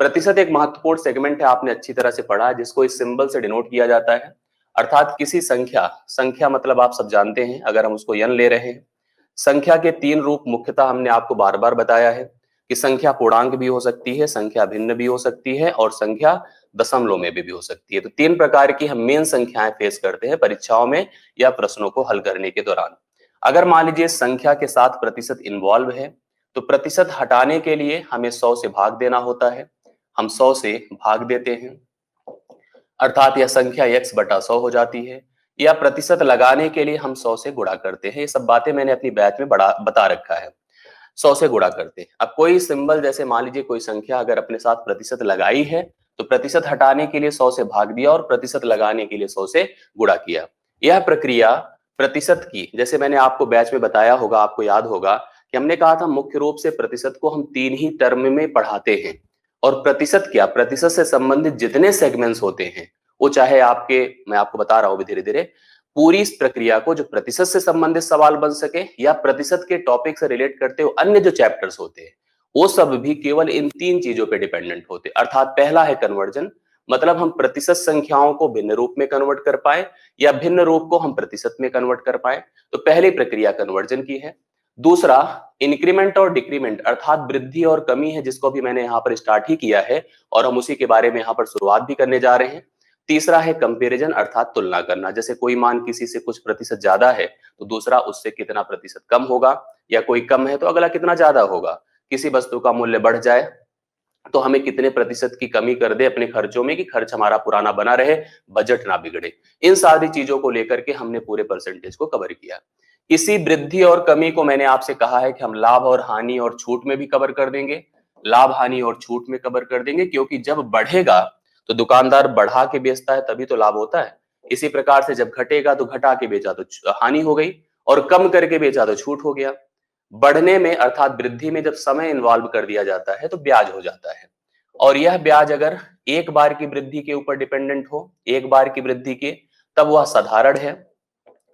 प्रतिशत एक महत्वपूर्ण सेगमेंट है, आपने अच्छी तरह से पढ़ा है, जिसको इस सिंबल से डिनोट किया जाता है। अर्थात किसी संख्या, संख्या मतलब आप सब जानते हैं, अगर हम उसको n ले रहे हैं, संख्या के तीन रूप मुख्यतः हमने आपको बार बार बताया है कि संख्या पूर्णांक भी हो सकती है, संख्या भिन्न भी हो सकती है और संख्या दशमलव में भी हो सकती है। तो तीन प्रकार की हम मेन संख्याएं फेस करते हैं परीक्षाओं में या प्रश्नों को हल करने के दौरान। अगर मान लीजिए संख्या के साथ प्रतिशत इन्वॉल्व है, तो प्रतिशत हटाने के लिए हमें 100 से भाग देना होता है। हम 100 से भाग देते हैं, अर्थात यह संख्या x बटा 100 हो जाती है। या प्रतिशत लगाने के लिए हम 100 से गुणा करते हैं। ये सब बातें मैंने अपनी बैच में बता रखा है। 100 से गुणा करते हैं। अब कोई सिंबल, जैसे मान लीजिए कोई संख्या अगर अपने साथ प्रतिशत लगाई है, तो प्रतिशत हटाने के लिए 100 से भाग दिया और प्रतिशत लगाने के लिए 100 से गुणा किया। यह प्रक्रिया प्रतिशत की, जैसे मैंने आपको बैच में बताया होगा, आपको याद होगा कि हमने कहा था मुख्य रूप से प्रतिशत को हम तीन ही टर्म में पढ़ाते हैं। और प्रतिशत क्या, प्रतिशत से संबंधित जितने सेगमेंट्स होते हैं, वो चाहे आपके, मैं आपको बता रहा हूं धीरे धीरे, पूरी इस प्रक्रिया को जो प्रतिशत से संबंधित सवाल बन सके या प्रतिशत के टॉपिक से रिलेट करते हुए अन्य जो चैप्टर्स होते हैं, वो सब भी केवल इन तीन चीजों पे डिपेंडेंट होते हैं। अर्थात पहला है कन्वर्जन, मतलब हम प्रतिशत संख्याओं को भिन्न रूप में कन्वर्ट कर पाए या भिन्न रूप को हम प्रतिशत में कन्वर्ट कर पाए, तो पहली प्रक्रिया कन्वर्जन की है। दूसरा इंक्रीमेंट और डिक्रीमेंट, अर्थात वृद्धि और कमी है, जिसको भी मैंने यहाँ पर स्टार्ट ही किया है और हम उसी के बारे में यहाँ पर शुरुआत भी करने जा रहे हैं। तीसरा है कंपैरिजन, अर्थात तुलना करना, जैसे कोई मान किसी से कुछ प्रतिशत ज्यादा है तो दूसरा उससे कितना प्रतिशत कम होगा, या कोई कम है तो अगला कितना ज्यादा होगा। किसी वस्तु का मूल्य बढ़ जाए तो हमें कितने प्रतिशत की कमी कर दे अपने खर्चों में कि खर्च हमारा पुराना बना रहे, बजट ना बिगड़े। इन सारी चीजों को लेकर के हमने पूरे परसेंटेज को कवर किया। इसी वृद्धि और कमी को मैंने आपसे कहा है कि हम लाभ और हानि और छूट में भी कवर कर देंगे। लाभ, हानि और छूट में कवर कर देंगे, क्योंकि जब बढ़ेगा तो दुकानदार बढ़ा के बेचता है, तभी तो लाभ होता है। इसी प्रकार से जब घटेगा तो घटा के बेचा तो हानि हो गई, और कम करके बेचा तो छूट हो गया। बढ़ने में अर्थात वृद्धि में जब समय इन्वॉल्व कर दिया जाता है तो ब्याज हो जाता है। और यह ब्याज अगर एक बार की वृद्धि के ऊपर डिपेंडेंट हो, एक बार की वृद्धि के, तब वह साधारण है।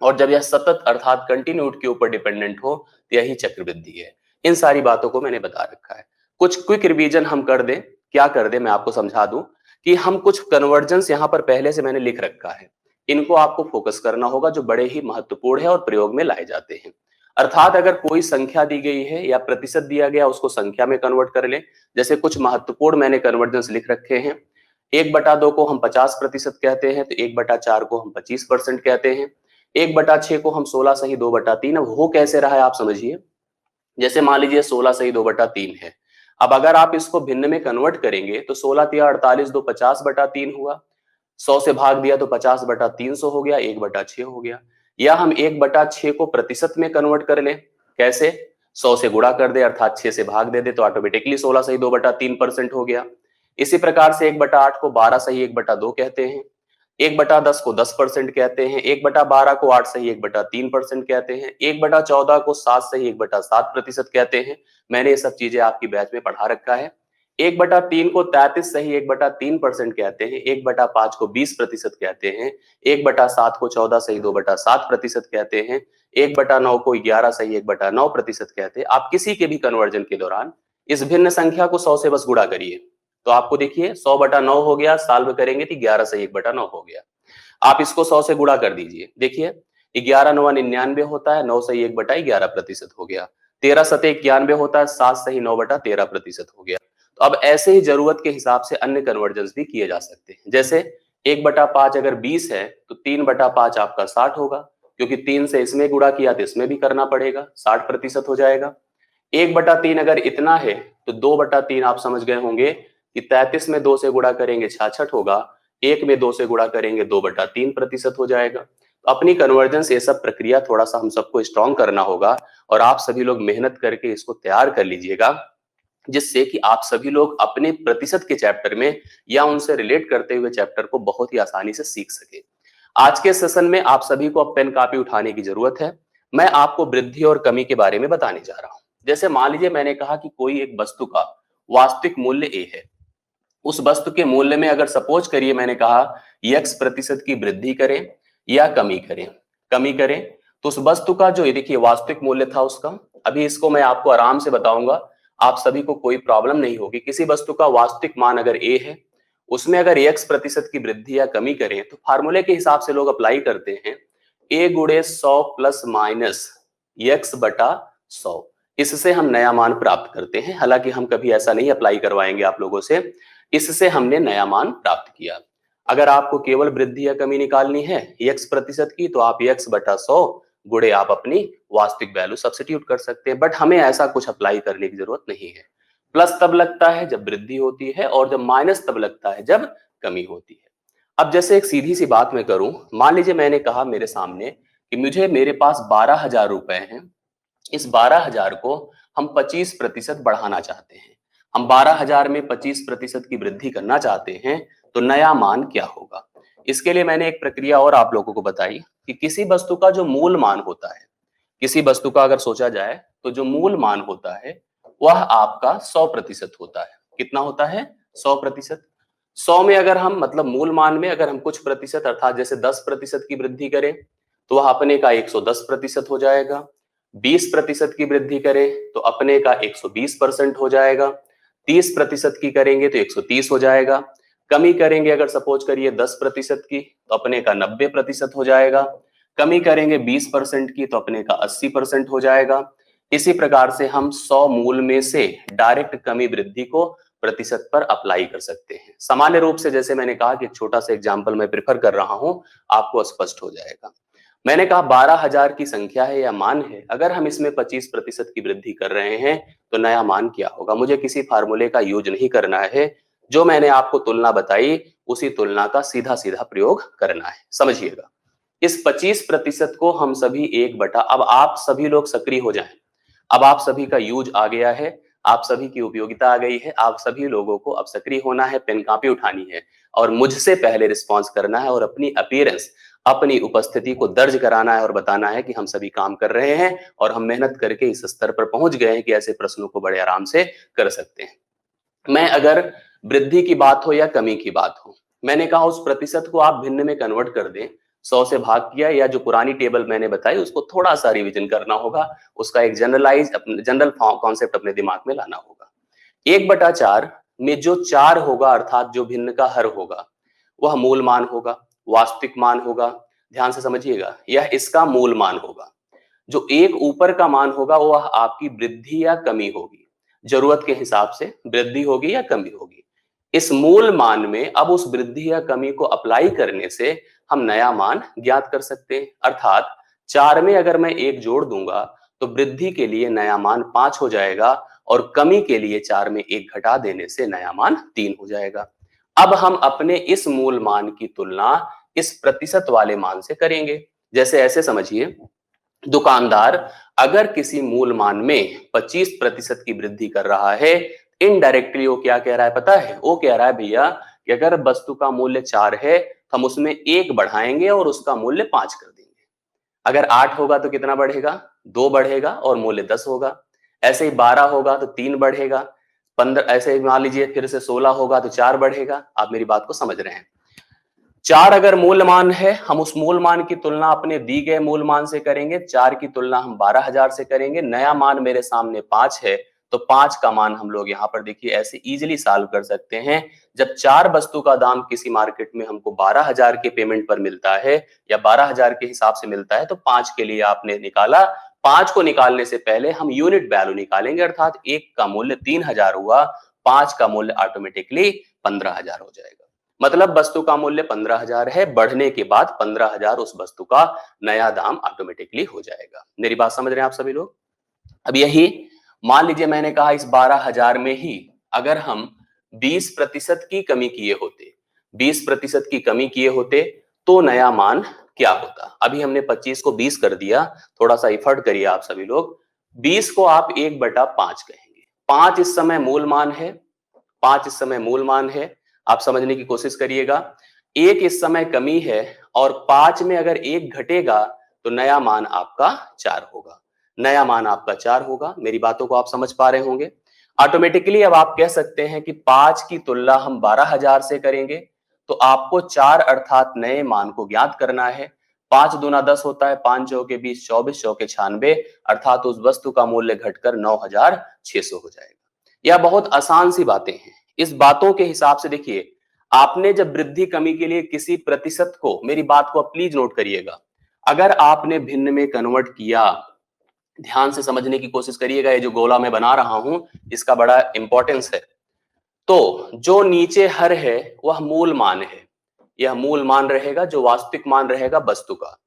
और जब यह सतत अर्थात कंटिन्यूड के ऊपर डिपेंडेंट हो, तो यही चक्रवृद्धि है। इन सारी बातों को मैंने बता रखा है। कुछ क्विक रिवीजन हम कर दें, क्या कर दें मैं आपको समझा दूं कि हम कुछ कन्वर्जेंस यहाँ पर पहले से मैंने लिख रखा है, इनको आपको फोकस करना होगा, जो बड़े ही महत्वपूर्ण है और प्रयोग में लाए जाते हैं। अर्थात अगर कोई संख्या दी गई है या प्रतिशत दिया गया, उसको संख्या में कन्वर्ट कर ले। जैसे कुछ महत्वपूर्ण मैंने कन्वर्जेंस लिख रखे हैं। 1/2 को हम 50% कहते हैं, तो 1/4 को हम 25% कहते हैं। 1/6 को हम 16 सही 2/3। अब हो कैसे रहा है आप समझिए। जैसे मान लीजिए 16 सही 2/3 है। अब अगर आप इसको भिन्न में कन्वर्ट करेंगे तो 16 तिया 48, 2 50/3 हुआ। 100 से भाग दिया तो 50/300 हो गया, 1/6 हो गया। या हम 1/6 को प्रतिशत में कन्वर्ट कर लें, कैसे? 100 से गुणा कर दे, अर्थात 6 से भाग दे दे, तो ऑटोमेटिकली 16 सही 2/3% हो गया। इसी प्रकार से 1/8 को 12 सही 1/2 कहते हैं। 1/10 को 10% कहते हैं। 1/12 को 8 सही 1/3% कहते हैं। 1/14 को 7 सही 1/7% कहते हैं। मैंने ये सब चीजें आपकी बैच में पढ़ा रखा है। 1/3 को 33 सही 1/3% कहते हैं। 1/5 को 20% कहते हैं। 1/7 को 14 सही 2/7% कहते हैं। 1/9 को 11 सही 1/9% कहते हैं। आप किसी के भी कन्वर्जन के दौरान इस भिन्न संख्या को 100 से बस गुणा करिए, तो आपको देखिए 100/9 हो गया, सॉल्व करेंगे तो 11 सही 1/9 हो गया। आप इसको 100 से गुणा कर दीजिए, देखिए 11 9 99 होता है, 9 सही 1/11% हो गया। 13 सते 91 होता है, 7 सही 9/13% हो गया। तो अब ऐसे ही जरूरत के हिसाब से अन्य कन्वर्जन भी किए जा सकते हैं। जैसे 1/5 अगर 20 है तो 3/5 आपका 60 होगा, क्योंकि 3 से इसमें गुणा किया तो इसमें भी करना पड़ेगा, 60% हो जाएगा। 1/3 अगर इतना है तो 2/3 आप समझ गए होंगे कि 33 में 2 से गुणा करेंगे 66 होगा, 1 में 2 से गुणा करेंगे 2/3% हो जाएगा। तो अपनी कन्वर्जेंस ये सब प्रक्रिया थोड़ा सा हम सबको स्ट्रॉन्ग करना होगा, और आप सभी लोग मेहनत करके इसको तैयार कर लीजिएगा, जिससे कि आप सभी लोग अपने प्रतिशत के चैप्टर में या उनसे रिलेट करते हुए चैप्टर को बहुत ही आसानी से सीख सके। आज के सेशन में आप सभी को अब पेन कापी उठाने की जरूरत है। मैं आपको वृद्धि और कमी के बारे में बताने जा रहा हूं। जैसे मान लीजिए मैंने कहा कि कोई एक वस्तु का वास्तविक मूल्य ए है। उस वस्तु के मूल्य में अगर सपोज करिए मैंने कहा x% की वृद्धि करें या कमी करें, तो उस वस्तु का जो ये देखिए वास्तविक मूल्य था उसका, अभी इसको मैं आपको आराम से बताऊंगा, आप सभी को कोई प्रॉब्लम नहीं होगी। किसी वस्तु का वास्तविक मान अगर ए है, उसमें अगर x% की वृद्धि या कमी करें तो फार्मूले के हिसाब से लोग अप्लाई करते हैं a गुणे 100 प्लस माइनस x बटा 100। इससे हम नया मान प्राप्त करते हैं। हालांकि हम कभी ऐसा नहीं अप्लाई करवाएंगे आप लोगों से, इससे हमने नया मान प्राप्त किया। अगर आपको केवल वृद्धि या कमी निकालनी है x% की, तो आप x बटा 100 गुणे आप अपनी वास्तविक वैल्यू सब्स्टिट्यूट कर सकते हैं। बट हमें ऐसा कुछ अप्लाई करने की जरूरत नहीं है। प्लस तब लगता है जब वृद्धि होती है और जब माइनस तब लगता है जब कमी होती है। अब जैसे एक सीधी सी बात मैं करूं, मान लीजिए मैंने कहा मेरे सामने कि मेरे पास 12,000 रुपए हैं। इस 12,000 को हम 25% बढ़ाना चाहते हैं। हम 12,000 में 25% की वृद्धि करना चाहते हैं, तो नया मान क्या होगा? इसके लिए मैंने एक प्रक्रिया और आप लोगों को बताई कि किसी वस्तु का जो मूल मान होता है, किसी वस्तु का अगर सोचा जाए तो जो मूल मान होता है वह आपका 100% होता है। कितना होता है? 100%। 100 में अगर हम मतलब मूल मान में अगर हम कुछ प्रतिशत अर्थात जैसे 10% की वृद्धि करें तो वह अपने का 110% हो जाएगा। 20% की वृद्धि करें तो अपने का 120% हो जाएगा। 30% की करेंगे तो 130 हो जाएगा। कमी करेंगे अगर सपोज करिए 10% की तो अपने का 90% हो जाएगा। कमी करेंगे 20% की तो अपने का 80% हो जाएगा। इसी प्रकार से हम 100 मूल में से डायरेक्ट कमी वृद्धि को प्रतिशत पर अप्लाई कर सकते हैं। सामान्य रूप से जैसे मैंने कहा कि एक छोटा सा एग्जांपल मैं प्रेफर कर रहा हूं, आपको स्पष्ट हो जाएगा। मैंने कहा 12,000 की संख्या है या मान है, अगर हम इसमें 25% की वृद्धि कर रहे हैं तो नया मान क्या होगा? मुझे किसी फार्मूले का यूज नहीं करना है। जो मैंने आपको तुलना बताई उसी तुलना का सीधा सीधा प्रयोग करना है। समझिएगा, इस 25% को हम सभी एक बटा, अब आप सभी लोग सक्रिय हो जाएं। अब आप सभी का यूज आ गया है, आप सभी की उपयोगिता आ गई है। आप सभी लोगों को अब सक्रिय होना है, पेन कॉपी उठानी है और मुझसे पहले रिस्पॉन्स करना है और अपनी अपीयरेंस, अपनी उपस्थिति को दर्ज कराना है और बताना है कि हम सभी काम कर रहे हैं और हम मेहनत करके इस स्तर पर पहुंच गए हैं कि ऐसे प्रश्नों को बड़े आराम से कर सकते हैं। मैं अगर वृद्धि की बात हो या कमी की बात हो, मैंने कहा उस प्रतिशत को आप भिन्न में कन्वर्ट कर दें। 100 से भाग किया या जो पुरानी टेबल मैंने बताई उसको थोड़ा सा रिवीजन करना होगा, उसका एक जनरल कॉन्सेप्ट अपने दिमाग में लाना होगा। 1/4 में जो 4 होगा अर्थात जो भिन्न का हर होगा वह मूल मान होगा, वास्तविक मान होगा। ध्यान से समझिएगा, यह इसका मूल मान होगा। जो एक ऊपर का मान होगा वह आपकी वृद्धि या कमी होगी। जरूरत के हिसाब से वृद्धि होगी या कमी होगी। इस मूल मान में अब उस वृद्धि या कमी को अप्लाई करने से हम नया मान ज्ञात कर सकते हैं। अर्थात 4 में अगर मैं 1 जोड़ दूंगा तो वृद्धि के लिए नया मान 5 हो जाएगा और कमी के लिए 4 में 1 घटा देने से नया मान 3 हो जाएगा। अब हम अपने इस मूल मान की तुलना इस प्रतिशत वाले मान से करेंगे। जैसे ऐसे समझिए, दुकानदार अगर किसी मूल मान में 25% की वृद्धि कर रहा है, इनडायरेक्टली वो क्या कह रहा है पता है? वो कह रहा है भैया कि अगर वस्तु का मूल्य 4 है तो हम उसमें 1 बढ़ाएंगे और उसका मूल्य 5 कर देंगे। अगर 8 होगा तो कितना बढ़ेगा? 2 बढ़ेगा और मूल्य 10 होगा। ऐसे ही 12 होगा तो 3 बढ़ेगा। 15 ऐसे ही मान लीजिए फिर से 16 होगा तो 4 बढ़ेगा। आप मेरी बात को समझ रहे हैं? 4 अगर मूल मान है, हम उस मूल मान की तुलना अपने दी गए मूल मान से करेंगे। 4 की तुलना हम 12,000 से करेंगे। नया मान मेरे सामने 5 है तो 5 का मान हम लोग यहाँ पर देखिए ऐसे इजीली सॉल्व कर सकते हैं। जब 4 वस्तु का दाम किसी मार्केट में हमको 12,000 के पेमेंट पर मिलता है या 12,000 के हिसाब से मिलता है तो 5 के लिए आपने निकाला। 5 को निकालने से पहले हम यूनिट वैल्यू निकालेंगे, अर्थात 1 का मूल्य 3,000 हुआ, 5 का मूल्य ऑटोमेटिकली 15,000 हो जाएगा। मतलब वस्तु का मूल्य 15,000 है, बढ़ने के बाद 15,000 उस वस्तु का नया दाम ऑटोमेटिकली हो जाएगा। मेरी बात समझ रहे हैं आप सभी लोग? अब यही मान लीजिए मैंने कहा इस 12,000 में ही अगर हम 20% की कमी किए होते, 20% की कमी किए होते तो नया मान क्या होता? अभी हमने 25 को 20 कर दिया, थोड़ा सा एफर्ट करिए आप सभी लोग। 20 को आप 1/5 कहेंगे। 5 इस समय मूल मान है, 5 इस समय मूल मान है। आप समझने की कोशिश करिएगा। 1 इस समय कमी है और 5 में अगर 1 घटेगा तो नया मान आपका 4 होगा। नया मान आपका 4 होगा। मेरी बातों को आप समझ पा रहे होंगे। ऑटोमेटिकली अब आप कह सकते हैं कि 5 की तुलना हम 12,000 से करेंगे तो आपको 4 अर्थात नए मान को ज्ञात करना है। 5 दूना 10 होता है, 5 चौके 20, 24 चौके 96, अर्थात उस वस्तु का मूल्य घटकर 9,600 हो जाएगा। या बहुत आसान सी बातें हैं। इस बातों के हिसाब से देखिए, आपने जब वृद्धि कमी के लिए किसी प्रतिशत को, मेरी बात को आप प्लीज नोट करिएगा, अगर आपने भिन्न में कन्वर्ट किया, ध्यान से समझने की कोशिश करिएगा, ये जो गोला मैं बना रहा हूं इसका बड़ा इंपॉर्टेंस है। तो जो नीचे हर है वह मूल मान है, यह मूल मान रहेगा, जो वास्तविक मान रहेगा वस्तु का।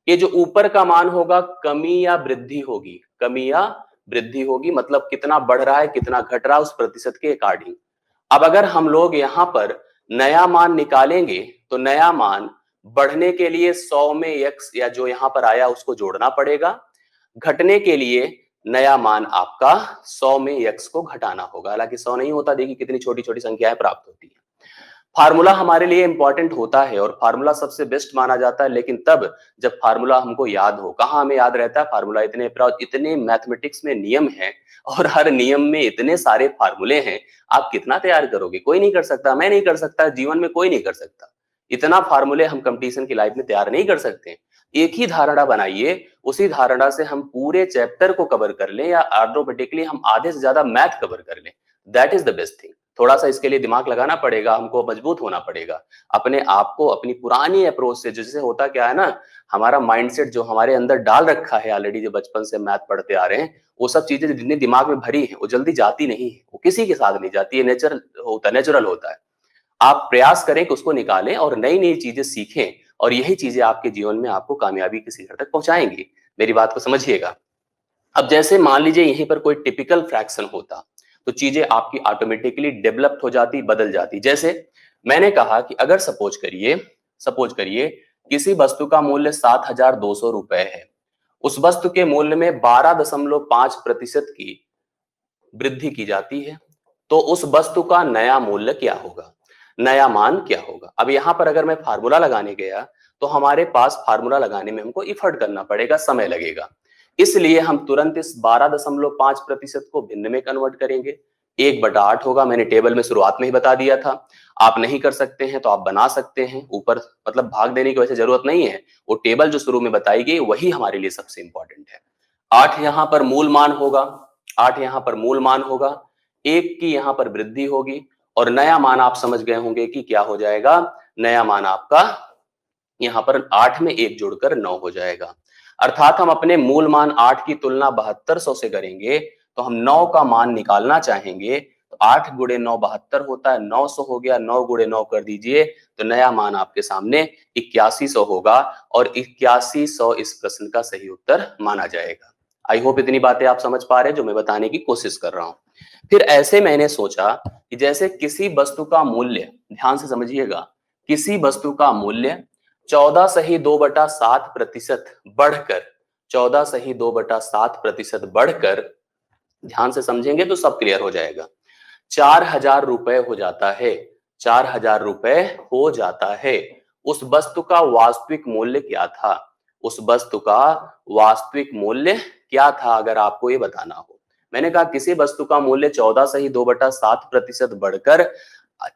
ये जो ऊपर का मान होगा कमी या वृद्धि होगी, कमी या वृद्धि होगी, मतलब कितना बढ़ रहा है कितना घट रहा है उस प्रतिशत के अकॉर्डिंग। अब अगर हम लोग यहाँ पर नया मान निकालेंगे तो नया मान बढ़ने के लिए 100 में x या जो यहाँ पर आया उसको जोड़ना पड़ेगा, घटने के लिए नया मान आपका 100 में x को घटाना होगा। हालांकि 100 नहीं होता, देखिए कितनी छोटी छोटी संख्याएं प्राप्त होती है। फार्मूला हमारे लिए इंपॉर्टेंट होता है और फार्मूला सबसे बेस्ट माना जाता है, लेकिन तब जब फार्मूला हमको याद हो। कहाँ हमें याद रहता है फार्मूला? इतने मैथमेटिक्स में नियम है और हर नियम में इतने सारे फार्मूले हैं, आप कितना तैयार करोगे? कोई नहीं कर सकता, मैं नहीं कर सकता, जीवन में कोई नहीं कर सकता। इतना फार्मूले हम कंपटीशन की लाइफ में तैयार नहीं कर सकते। एक ही धारणा बनाइए, उसी धारणा से हम पूरे चैप्टर को कवर कर लें या ऑटोमेटिकली हम आधे से ज्यादा मैथ कवर कर लें। That is the best thing. थोड़ा सा इसके लिए दिमाग लगाना पड़ेगा, हमको मजबूत होना पड़ेगा अपने आप को, अपनी पुरानी अप्रोच से। जिससे होता क्या है ना, हमारा माइंडसेट जो हमारे अंदर डाल रखा है ऑलरेडी, जो बचपन से मैथ पढ़ते आ रहे हैं, वो सब चीजें जितनी दिमाग में भरी है वो जल्दी जाती नहीं है, वो किसी के साथ नहीं जाती है, नेचुरल होता है। आप प्रयास करें कि उसको निकालें और नई नई चीजें सीखें, और यही चीजें आपके जीवन में आपको कामयाबी की शिखर तक पहुंचाएंगी। मेरी बात को समझिएगा। अब जैसे मान लीजिए यहीं पर कोई टिपिकल फ्रैक्शन होता तो चीजें आपकी ऑटोमेटिकली डेवलप हो जाती, बदल जाती। जैसे मैंने कहा कि अगर सपोज करिए किसी वस्तु का मूल्य 7,200 रुपए है, उस वस्तु के मूल्य में 12.5% की वृद्धि की जाती है, तो उस वस्तु का नया मूल्य क्या होगा, नया मान क्या होगा? अब यहां पर अगर मैं फार्मूला लगाने गया तो हमारे पास फार्मूला लगाने में हमको इफर्ट करना पड़ेगा, समय लगेगा। इसलिए हम तुरंत इस 12.5% को भिन्न में कन्वर्ट करेंगे। 1/8 होगा, मैंने टेबल में शुरुआत में ही बता दिया था। आप नहीं कर सकते हैं तो आप बना सकते हैं, ऊपर मतलब भाग देने की वैसे जरूरत नहीं है, वो टेबल जो शुरू में बताई गई वही हमारे लिए सबसे इंपॉर्टेंट है। 8 यहाँ पर मूल मान होगा, 8 यहाँ पर मूल मान होगा, 1 की यहाँ पर वृद्धि होगी, और नया मान आप समझ गए होंगे कि क्या हो जाएगा, नया मान आपका यहाँ पर 8 में 1 जोड़कर 9 हो जाएगा। अर्थात हम अपने मूल मान 8 की तुलना 7200 से करेंगे, तो हम 9 का मान निकालना चाहेंगे, तो 8 गुणे 9 72 होता है, 900 हो गया, 9 गुणे 9 कर दीजिए, तो नया मान आपके सामने 8100 होगा, और 8100 इस प्रश्न का सही उत्तर माना जाएगा। आई होप इतनी बातें आप समझ पा रहे हैं जो मैं बताने की कोशिश कर रहा हूं। फिर ऐसे मैंने सोचा कि जैसे किसी वस्तु का मूल्य, ध्यान से समझिएगा, किसी वस्तु का मूल्य 14.2/7% बढ़कर, 14.2/7% बढ़कर, ध्यान से समझेंगे तो सब क्लियर हो जाएगा, 4,000 रुपए हो जाता है, 4,000 रुपए हो जाता है। उस वस्तु का वास्तविक मूल्य क्या था? उस वस्तु का वास्तविक मूल्य क्या था, अगर आपको ये बताना हो? मैंने कहा किसी वस्तु का मूल्य 14.2/7% बढ़कर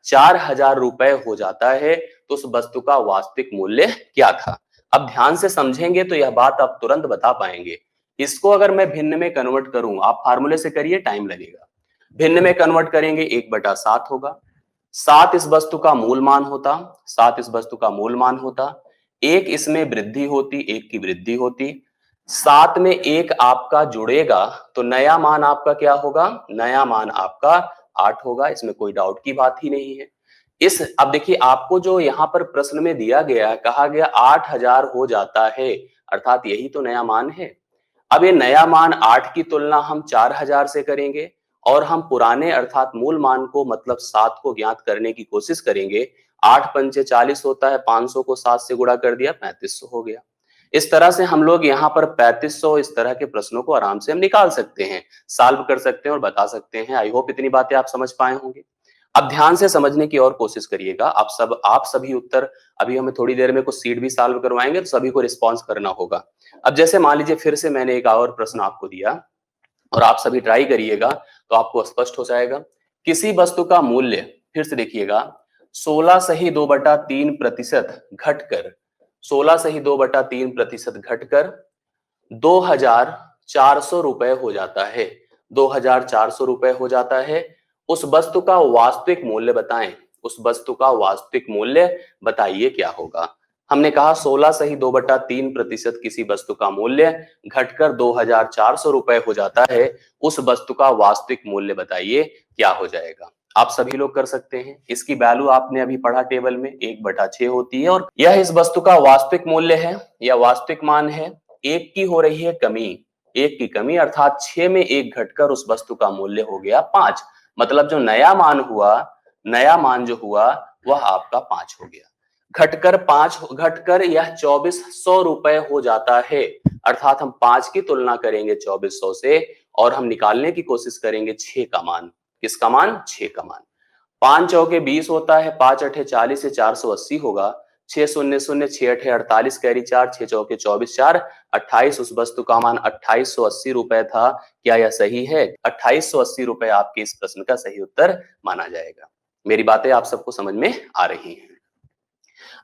4,000 रुपए हो जाता है, तो उस वस्तु का वास्तविक मूल्य क्या था? अब ध्यान से समझेंगे तो यह बात आप तुरंत बता पाएंगे। इसको अगर मैं भिन्न में कन्वर्ट करूं, आप फार्मूले से करिए, टाइम लगेगा। भिन्न में कन्वर्ट करेंगे 1/7 होगा, 7 इस वस्तु का मूल मान होता, 7 इस वस्तु का मूल मान होता, 1 इसमें वृद्धि होती, 1 की वृद्धि होती, 7 में 1 आपका जुड़ेगा, तो नया मान आपका क्या होगा? नया मान आपका 8 होगा, इसमें कोई डाउट की बात ही नहीं है। अब देखिए आपको जो यहाँ पर प्रश्न में दिया गया, कहा गया 8,000 हो जाता है, अर्थात यही तो नया मान है। अब ये नया मान 8 की तुलना हम 4,000 से करेंगे, और हम पुराने अर्थात मूल मान को मतलब 7 को ज्ञात करने की कोशिश करेंगे। 8 पंचे 40 होता है, 500 को 7 से गुणा कर दिया, 3500 हो गया। इस तरह से हम लोग यहाँ पर 3500 इस तरह के प्रश्नों को आराम से हम निकाल सकते हैं, सॉल्व कर सकते हैं और बता सकते हैं। आई होप इतनी बातें आप समझ पाए होंगे। अब ध्यान से समझने की और कोशिश करिएगा। आप सभी उत्तर, अभी हमें थोड़ी देर में कुछ सीट भी सॉल्व करवाएंगे, तो सभी को रिस्पॉन्स करना होगा। अब जैसे मान लीजिए फिर से मैंने एक और प्रश्न आपको दिया और आप सभी ट्राई करिएगा तो आपको स्पष्ट हो जाएगा। किसी वस्तु का मूल्य, फिर से देखिएगा, 16.2/3% घटकर, 16.2/3% घटकर 2,400 रुपए हो जाता है। 2,400 रुपए हो जाता है। उस वस्तु का वास्तविक मूल्य बताएं, उस वस्तु का वास्तविक मूल्य बताइए क्या होगा। हमने कहा 16 सही 2/3% किसी वस्तु का मूल्य घटकर 2,400 रुपए हो जाता है। उस वस्तु का वास्तविक मूल्य बताइए क्या हो जाएगा। आप सभी लोग कर सकते हैं। इसकी वैल्यू आपने अभी पढ़ा टेबल में 1/6 होती है और यह इस वस्तु का वास्तविक मूल्य है या वास्तविक मान है। एक की हो रही है कमी, एक की कमी अर्थात 6 में एक घटकर उस वस्तु का मूल्य हो गया 5। मतलब जो नया मान हुआ, नया मान जो हुआ वह आपका 5 हो गया। घटकर यह 2400 रुपए हो जाता है। अर्थात हम 5 की तुलना करेंगे 2400 से और हम निकालने की कोशिश करेंगे 6 का मान। किसका मान? 6 का मान। 5 चौके 20 होता है, 5 अठे 40 से 480 होगा। 6 शून्य शून्य 6 अठे 48 कैरी 4, 6 चौके 24 4 28। उस वस्तु का मान 2880 रुपए था। क्या यह सही है? 2880 रुपए आपके इस प्रश्न का सही उत्तर माना जाएगा। मेरी बातें आप सबको समझ में आ रही हैं?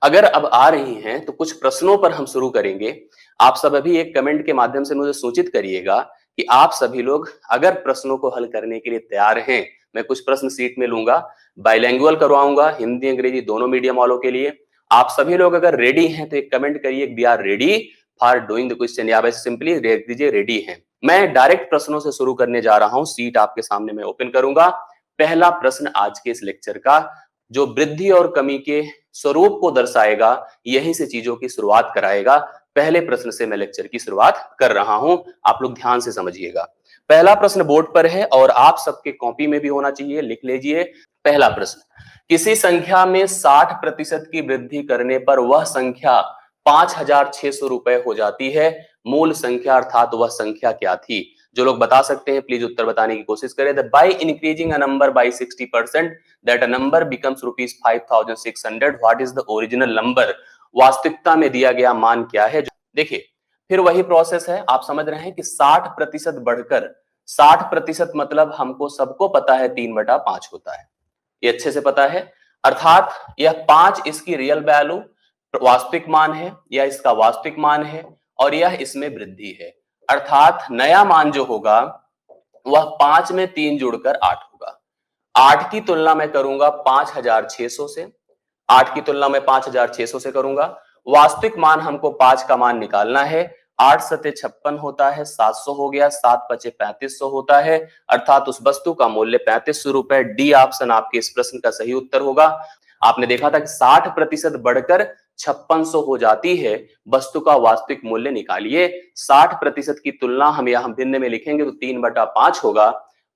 अगर अब आ रही हैं तो कुछ प्रश्नों पर हम शुरू करेंगे। आप सब अभी एक कमेंट के माध्यम से मुझे सूचित करिएगा कि आप सभी लोग अगर प्रश्नों को हल करने के लिए तैयार हैं। मैं कुछ प्रश्न सीट में लूंगा, बाइलैंग्युअल करवाऊंगा, हिंदी अंग्रेजी दोनों मीडियम वालों के लिए। आप सभी लोग अगर रेडी हैं तो एक कमेंट करिए, we are ready for doing the question, या वैसे सिंपली लिख दीजिए रेडी हैं। मैं डायरेक्ट प्रश्नों से शुरू करने जा रहा हूं। सीट आपके सामने मैं ओपन करूंगा। पहला प्रश्न आज के इस लेक्चर का, जो वृद्धि और कमी के स्वरूप को दर्शाएगा, यहीं से चीजों की शुरुआत कराएगा। पहले प्रश्न से मैं लेक्चर की शुरुआत कर रहा हूं, आप लोग ध्यान से समझिएगा। पहला प्रश्न बोर्ड पर है और आप सबके कॉपी में भी होना चाहिए, लिख लीजिए। पहला प्रश्न, किसी संख्या में 60% की वृद्धि करने पर वह संख्या 5,600 रुपए हो जाती है। मूल संख्या अर्थात वह संख्या क्या थी? जो लोग बता सकते हैं प्लीज उत्तर बताने की कोशिश करें। By increasing a number by 60% that a number becomes ₹5,600, what is the original number? वास्तविकता में दिया गया मान क्या है? देखिए फिर वही प्रोसेस है। आप समझ रहे हैं कि 60% बढ़कर 60% मतलब हमको सबको पता है 3/5 होता है, ये अच्छे से पता है। अर्थात यह 5 इसकी रियल वैल्यू वास्तविक मान है या इसका वास्तविक मान है और यह इसमें वृद्धि है। अर्थात नया मान जो होगा वह 5 में 3 जुड़कर 8 होगा। 8 की तुलना मैं करूंगा 5,600 से, 8 की तुलना में 5,600 से करूंगा। वास्तविक मान हमको 5 का मान निकालना है। 8 सते 56 होता है, 700 हो गया, 7 पचे 3500 होता है। अर्थात उस वस्तु का मूल्य 3500 रुपए। डी ऑप्शन आपके इस प्रश्न का सही उत्तर होगा। आपने देखा था कि 60% बढ़कर 5600 हो जाती है। वस्तु का वास्तविक मूल्य निकालिए। 60% की तुलना हम यहां भिन्न में लिखेंगे तो 3/5 होगा।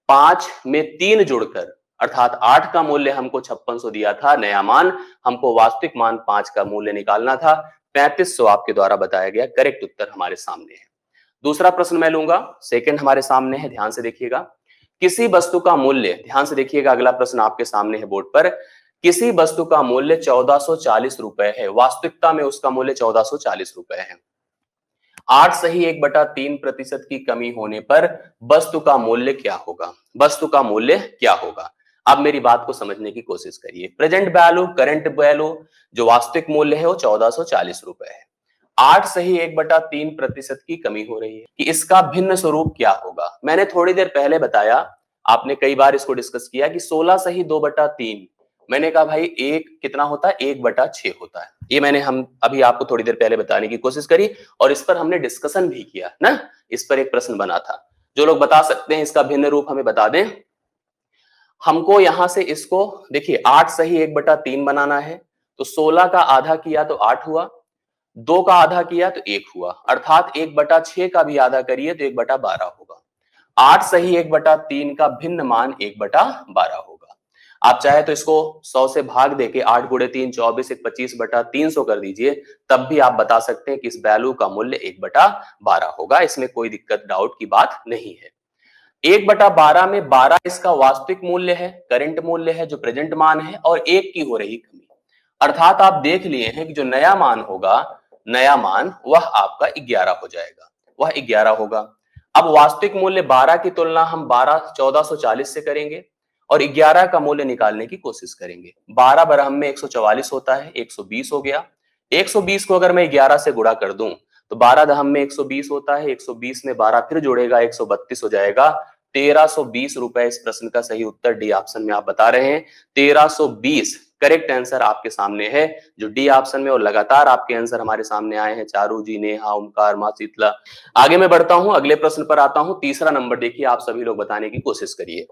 5 में 3 जुड़कर अर्थात 8 का मूल्य हमको 5600 दिया था नया मान, हमको वास्तविक मान 5 का मूल्य निकालना था। 3500 आपके द्वारा बताया गया करेक्ट उत्तर हमारे सामने है। दूसरा प्रश्न मैं लूंगा, सेकंड हमारे सामने है, ध्यान से देखिएगा। किसी वस्तु का मूल्य, ध्यान से देखिएगा, अगला प्रश्न आपके सामने है बोर्ड पर। किसी वस्तु का मूल्य 1440 रुपए है, वास्तविकता में उसका मूल्य 1440 रुपए है। 8 सही 1/3% की कमी होने पर वस्तु का मूल्य क्या होगा? वस्तु का मूल्य क्या होगा? अब मेरी बात को समझने की कोशिश करिए। प्रेजेंट वैल्यू, करंट वैल्यू, जो वास्तविक मूल्य है वो 1440 रुपए है। 8 सही 1/3% की कमी हो रही है कि इसका भिन्न स्वरूप क्या होगा? मैंने थोड़ी देर पहले बताया, आपने कई बार इसको डिस्कस किया कि 16 सही 2/3। मैंने कहा भाई एक कितना होता है? 1/6 होता है। ये मैंने हम अभी आपको थोड़ी देर पहले बताने की कोशिश करी और इस पर हमने डिस्कशन भी किया ना। इस पर एक प्रश्न बना था। जो लोग बता सकते हैं इसका भिन्न रूप हमें बता दें। हमको यहां से इसको देखिए 8 सही 1/3 बनाना है तो 16 का आधा किया तो 8 हुआ, 2 का आधा किया तो 1 हुआ, अर्थात 1/6 का भी आधा करिए तो 1/12 होगा। 8 सही 1/3 का भिन्न मान 1/12 होगा। आप चाहे तो इसको 100 से भाग देके 8 गुणे 3 24 एक 25/300 कर दीजिए, तब भी आप बता सकते हैं कि इस वैल्यू का मूल्य 1/12 होगा। इसमें कोई दिक्कत डाउट की बात नहीं है। 1/12 में 12 इसका वास्तविक मूल्य है, करंट मूल्य है, जो प्रेजेंट मान है, और 1 की हो रही कमी। अर्थात आप देख लिए हैं कि जो नया मान होगा, नया मान वह आपका 11 हो जाएगा, वह 11 होगा। अब वास्तविक मूल्य 12 की तुलना हम 1440 से करेंगे और 11 का मूल्य निकालने की कोशिश करेंगे। 12 बरहम में 144 होता है, 120 हो गया। 120 को अगर मैं 11 से गुणा कर दूं तो 12 दहम में 120 होता है, 120 में 12 फिर जोड़ेगा 132 हो जाएगा। 1320 रुपए इस प्रश्न का सही उत्तर डी ऑप्शन में आप बता रहे हैं। 1320 करेक्ट आंसर आपके सामने है जो डी ऑप्शन में, और लगातार आपके आंसर हमारे सामने आए हैं। चारू जी, नेहा, ओमकार, मां शीतला। आगे मैं बढ़ता हूं, अगले प्रश्न पर आता हूं। तीसरा नंबर देखिए, आप सभी लोग बताने की कोशिश करिए।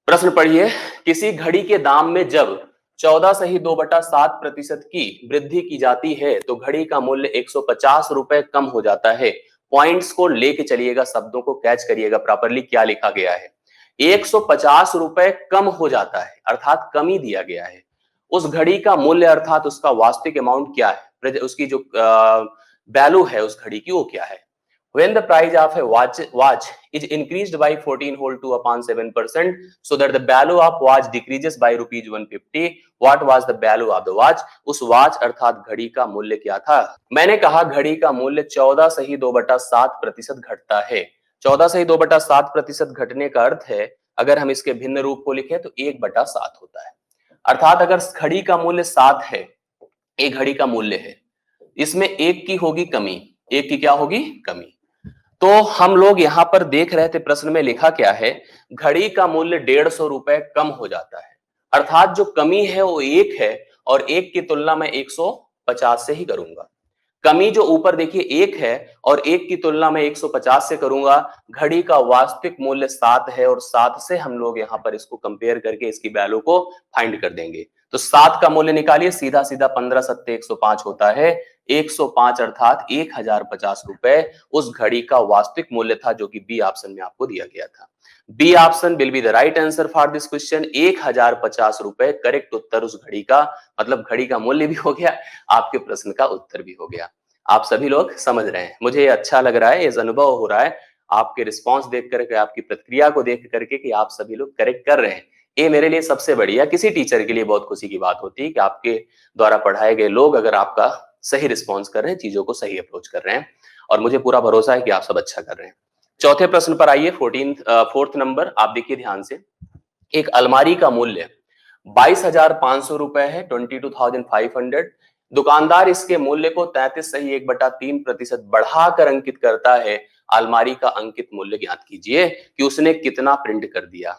प्रश्न पढ़िए, किसी घड़ी के दाम में जब 14.2/7% की वृद्धि की जाती है तो घड़ी का मूल्य 150 रुपए कम हो जाता है। पॉइंट्स को लेके चलिएगा, शब्दों को कैच करिएगा प्रॉपरली, क्या लिखा गया है। 150 रुपए कम हो जाता है अर्थात कमी दिया गया है। उस घड़ी का मूल्य अर्थात उसका वास्तविक अमाउंट क्या है, उसकी जो वैल्यू है उस घड़ी की वो क्या है। When the price of a watch is increased by 14 whole 2 upon 7%, so that the value of watch decreases by rupees 150, what was the value of the watch? उस वॉच अर्थात घड़ी का मूल्य क्या था। मैंने कहा घड़ी का मूल्य 14.2/7% घटता है। 14.2/7% घटने का अर्थ है, अगर हम इसके भिन्न रूप को लिखें तो 1/7 होता है। अर्थात अगर घड़ी का मूल्य 7 है, एक घड़ी का मूल्य है, इसमें एक की होगी कमी, एक की क्या होगी कमी। तो हम लोग यहां पर देख रहे थे प्रश्न में लिखा क्या है, घड़ी का मूल्य 150 रुपए कम हो जाता है, अर्थात जो कमी है वो एक है और एक की तुलना में 150 से ही करूंगा। कमी जो ऊपर देखिए एक है और एक की तुलना में 150 से करूंगा। घड़ी का वास्तविक मूल्य 7 है और 7 से हम लोग यहां पर इसको कंपेयर करके इसकी वैल्यू को फाइंड कर देंगे। तो 7 का मूल्य निकालिए, सीधा सीधा 15 सत्ते 105 होता है। 105 अर्थात 1050 रुपए उस घड़ी का वास्तविक मूल्य था, जो कि बी ऑप्शन में आपको दिया गया था। B option will be the right answer for this question. 1050 रुपए करेक्ट उत्तर उस घड़ी का, मतलब घड़ी का मूल्य भी हो गया, आपके प्रश्न का उत्तर भी हो गया। आप सभी लोग समझ रहे हैं, मुझे अच्छा लग रहा है, ये अनुभव हो रहा है आपके रिस्पांस देख करके, आपकी प्रतिक्रिया को देख करके कि आप सभी लोग करेक्ट कर रहे हैं। ये मेरे लिए सबसे बढ़िया, किसी टीचर के लिए बहुत खुशी की बात होती है कि आपके द्वारा पढ़ाए गए लोग अगर आपका सही रिस्पॉन्स कर रहे हैं, चीजों को सही अप्रोच कर रहे हैं, और मुझे पूरा भरोसा है कि आप सब अच्छा कर रहे हैं। चौथे प्रश्न पर आइए, फोर्थ नंबर, आप देखिए ध्यान से। एक अलमारी का मूल्य 22,500 रुपए है, 22,500। दुकानदार इसके मूल्य को 33.1/3% बढ़ाकर अंकित करता है। अलमारी का अंकित मूल्य ज्ञात कीजिए कि उसने कितना प्रिंट कर दिया।